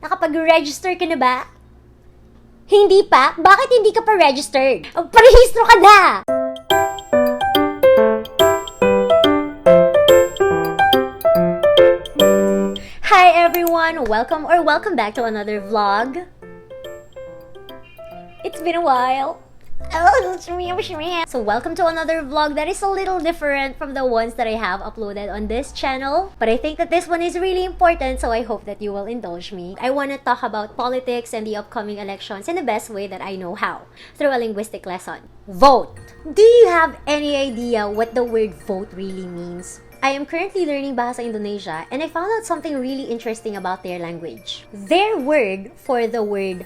Nakapag-register ka na ba? Hindi pa? Bakit hindi ka pa registered? Parehistro ka na! Hi everyone! Welcome back to another vlog. It's been a while. So welcome to another vlog that is a little different from the ones that I have uploaded on this channel. But I think that this one is really important, so I hope that you will indulge me. I want to talk about politics and the upcoming elections in the best way that I know how, through a linguistic lesson. Vote! Do you have any idea what the word vote really means? I am currently learning Bahasa Indonesia and I found out something really interesting about their language. Their word for the word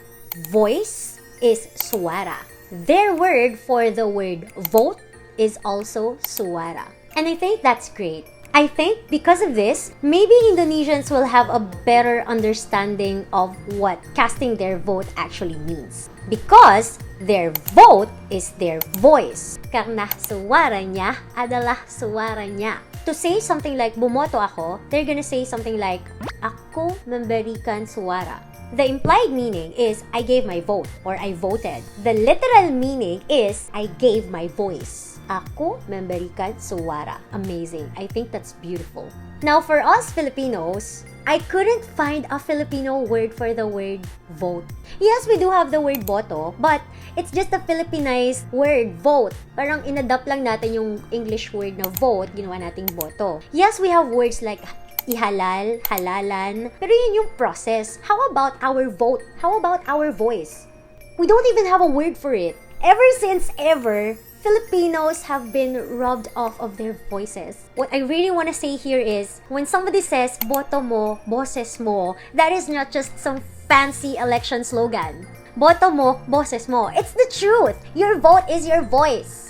voice is suara. Their word for the word vote is also suara. And I think that's great. I think because of this, maybe Indonesians will have a better understanding of what casting their vote actually means. Because their vote is their voice. Karena suara niya adalah suara niya. To say something like bumoto ako, they're gonna say something like ako memberikan suara. The implied meaning is I gave my vote or I voted. The literal meaning is I gave my voice. Ako memberikan suara. Amazing. I think that's beautiful. Now for us Filipinos, I couldn't find a Filipino word for the word vote. Yes, we do have the word boto, but it's just a Filipinized word, vote. Parang inadapt lang natin yung English word na vote, ginawa nating boto. Yes, we have words like ihalal, halalan, pero yun yung process. How about our vote? How about our voice? We don't even have a word for it. Ever since ever, Filipinos have been robbed off of their voices. What I really want to say here is, when somebody says, boto mo, boses mo, that is not just some fancy election slogan. Boto mo, boses mo. It's the truth. Your vote is your voice.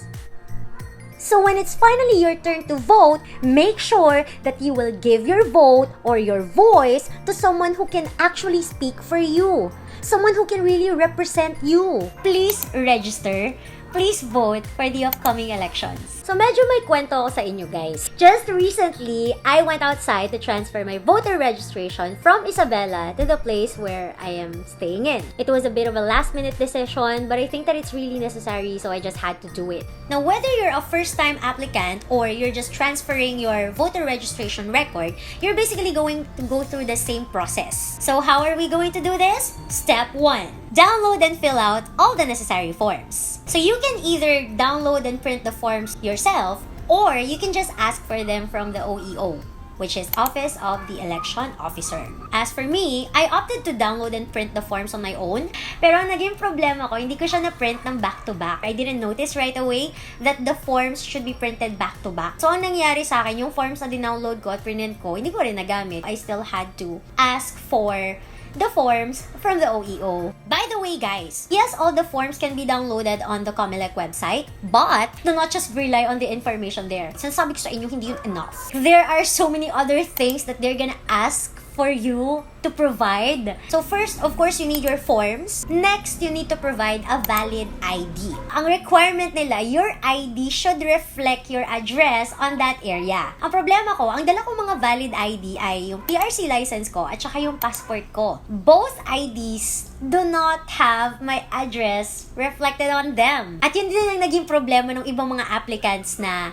So when it's finally your turn to vote, make sure that you will give your vote or your voice to someone who can actually speak for you. Someone who can really represent you. Please register. Please vote for the upcoming elections. So medyo may kwento ako sa inyo guys. Just recently, I went outside to transfer my voter registration from Isabela to the place where I am staying in. It was a bit of a last-minute decision, but I think that it's really necessary, so I just had to do it. Now, whether you're a first-time applicant or you're just transferring your voter registration record, you're basically going to go through the same process. So how are we going to do this? Step 1. Download and fill out all the necessary forms. So you can either download and print the forms yourself, or you can just ask for them from the OEO, which is Office of the Election Officer. As for me, I opted to download and print the forms on my own, pero ang naging problema ko, hindi ko siya na-print ng back-to-back. I didn't notice right away that the forms should be printed back-to-back. So ang nangyari sa akin, yung forms na dinownload ko at print ko, hindi ko rin nagamit. I still had to ask for the forms from the OEO. By the way guys, yes, all the forms can be downloaded on the COMELEC website, but do not just rely on the information there. Sinasabi ko sa inyo, hindi yun enough. There are so many other things that they're gonna ask for you to provide. So first, of course, you need your forms. Next, you need to provide a valid ID. Ang requirement nila, your ID should reflect your address on that area. Ang problema ko, ang dala kong mga valid ID ay yung PRC license ko at saka yung passport ko. Both IDs do not have my address reflected on them. At yun din ang naging problema ng ibang mga applicants na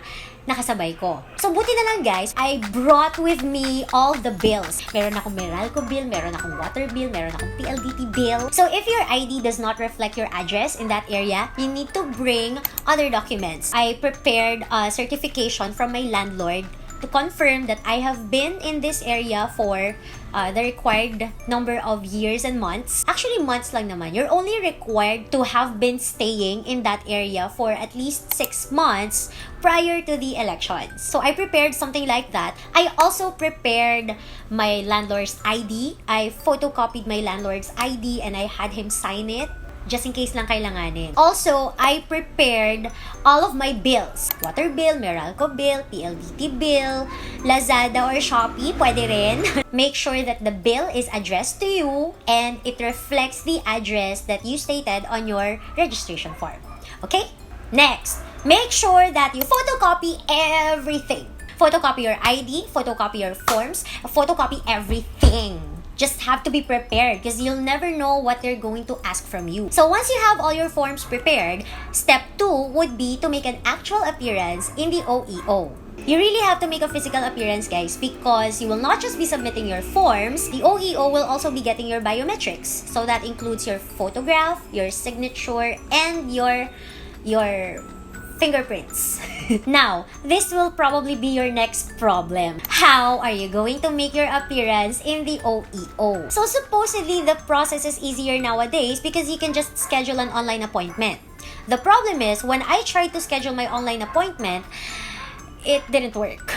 nakasabay ko. So, buti na lang guys, I brought with me all the bills. Meron akong Meralco bill, meron akong water bill, meron akong PLDT bill. So, if your ID does not reflect your address in that area, you need to bring other documents. I prepared a certification from my landlord to confirm that I have been in this area for the required number of years and months. Actually, months lang naman. You're only required to have been staying in that area for at least 6 months prior to the elections. So I prepared something like that. I also prepared my landlord's ID. I photocopied my landlord's ID and I had him sign it, just in case lang kailanganin. Also, I prepared all of my bills. Water bill, Meralco bill, PLDT bill, Lazada or Shopee, pwede rin. Make sure that the bill is addressed to you and it reflects the address that you stated on your registration form. Okay? Next, make sure that you photocopy everything. Photocopy your ID, photocopy your forms, photocopy everything. just have to be prepared because you'll never know what they're going to ask from you. So once you have all your forms prepared, step 2 would be to make an actual appearance in the OEO. You really have to make a physical appearance, guys, because you will not just be submitting your forms, the OEO will also be getting your biometrics. So that includes your photograph, your signature, and your fingerprints. Now, this will probably be your next problem. How are you going to make your appearance in the OEO? So supposedly, the process is easier nowadays because you can just schedule an online appointment. The problem is, when I tried to schedule my online appointment, it didn't work.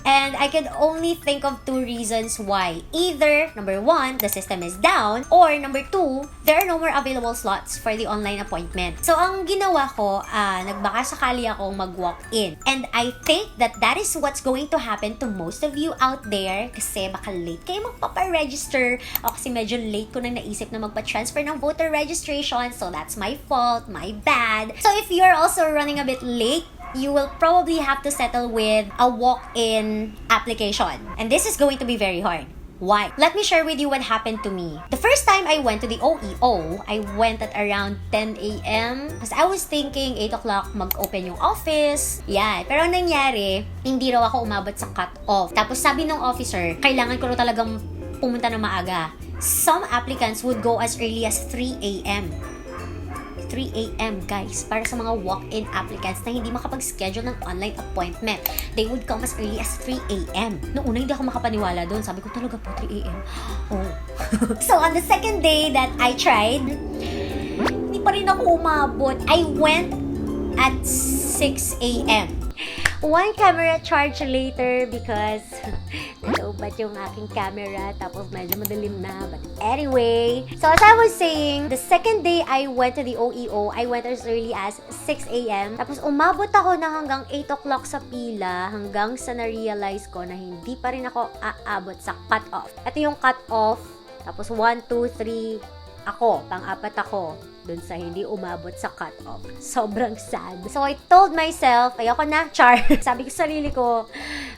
And I could only think of 2 reasons why. Either, number 1, the system is down, or number 2, there are no more available slots for the online appointment. So, ang ginawa ko, nagbaka sakali akong mag-walk-in. And I think that that is what's going to happen to most of you out there kasi baka late kayo magpaparegister. O kasi medyo late ko nang naisip na magpa-transfer ng voter registration. So, that's my fault, my bad. So, if you're also running a bit late, you will probably have to settle with a walk-in application. And this is going to be very hard. Why? Let me share with you what happened to me. The first time I went to the OEO, I went at around 10 a.m. Because I was thinking 8 o'clock mag-open yung office. Yeah, pero ang nangyari, hindi raw ako umabot sa cut-off. Tapos sabi ng officer, kailangan ko raw talagang pumunta ng maaga. Some applicants would go as early as 3 a.m. 3 a.m. guys, para sa mga walk-in applicants na hindi makapag-schedule ng online appointment. They would come as early as 3 a.m. Noong una hindi ako makapaniwala doon. Sabi ko talaga po 3 a.m. Oh. So on the second day that I tried, hindi pa rin ako umabot. I went at 6 a.m. One camera charge later because nalobat yung aking camera tapos medyo madilim na. But anyway, so as I was saying, the second day I went to the OEO, I went as early as 6 a.m. Tapos umabot ako na hanggang 8 o'clock sa pila hanggang sa na-realize ko na hindi pa rin ako aabot sa cut-off. Ito yung cut-off. Tapos 1, 2, 3, ako, pang-apat ako dun sa hindi umabot sa cut-off. Sobrang sad. So, I told myself, ayoko na, char. Sabi ko sa sarili ko,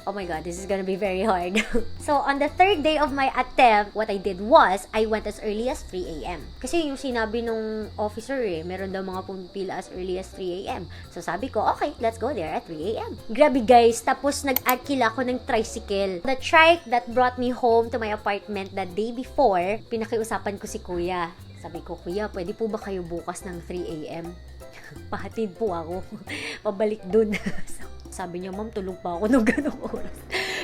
oh my God, this is gonna be very hard. So, on the third day of my attempt, what I did was, I went as early as 3 a.m. Kasi yung sinabi nung officer meron daw mga pumipila as early as 3 a.m. So, sabi ko, okay, let's go there at 3 a.m. Grabe guys, tapos nag-add kila ako ng tricycle. The trike that brought me home to my apartment the day before, pinakiusapan ko si kuya. Sabi ko, kuya, pwede po ba kayo bukas ng 3 a.m.? Pahatid po ako. Pabalik dun. Sabi niya, ma'am, tulog pa ako nung ganong oras.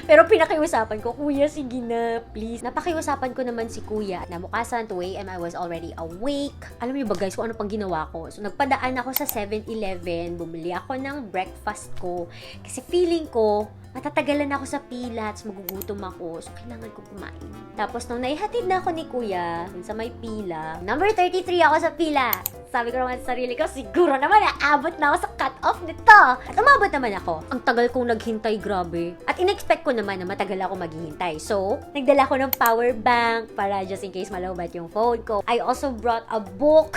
Pero pinakiusapan ko, kuya, sige na, please. Napakiusapan ko naman si kuya. Nabukasan, 2 a.m. I was already awake. Alam niyo ba guys, kung ano pang ginawa ko? So, nagpadaan ako sa 7-Eleven. Bumili ako ng breakfast ko. Kasi feeling ko, matatagalan ako sa pila at magugutom ako. So, kailangan ko kumain. Tapos, nung naihatid na ako ni kuya, sa may pila, number 33 ako sa pila. Sabi ko naman sa sarili ko, siguro naman naabot na ako sa cut-off nito. At umabot naman ako. Ang tagal kong naghintay, grabe. At in-expect ko naman na matagal ako maghihintay. So, nagdala ko ng power bank para just in case malawbat yung phone ko. I also brought a book.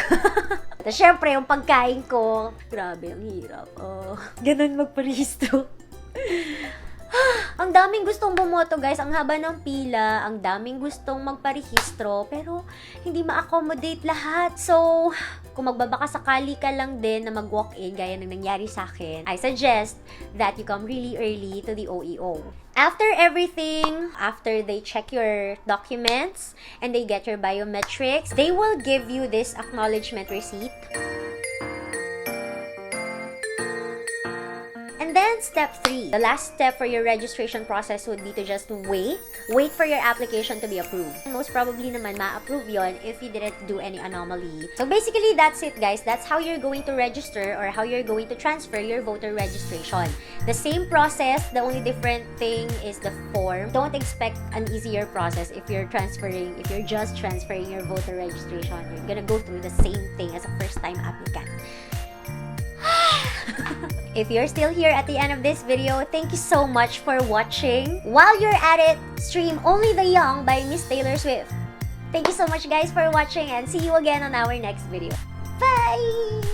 At syempre, yung pagkain ko. Grabe, ang hirap. Oh, ganun magparehistro. Ang daming gustong bumoto guys, ang haba ng pila, ang daming gustong magparehistro, pero hindi ma-accommodate lahat. So, kung magbabaka sakali ka lang din na mag-walk-in, gaya ng nangyari sa akin, I suggest that you come really early to the OEO. After everything, after they check your documents and they get your biometrics, they will give you this acknowledgement receipt. And then, step 3. The last step for your registration process would be to just wait for your application to be approved. Most probably naman, ma-approve yon if you didn't do any anomaly. So basically, that's it guys. That's how you're going to register or how you're going to transfer your voter registration. The same process, the only different thing is the form. Don't expect an easier process if you're just transferring your voter registration. You're gonna go through the same thing as a first-time applicant. If you're still here at the end of this video, thank you so much for watching. While you're at it, stream Only the Young by Miss Taylor Swift. Thank you so much guys for watching and see you again on our next video. Bye!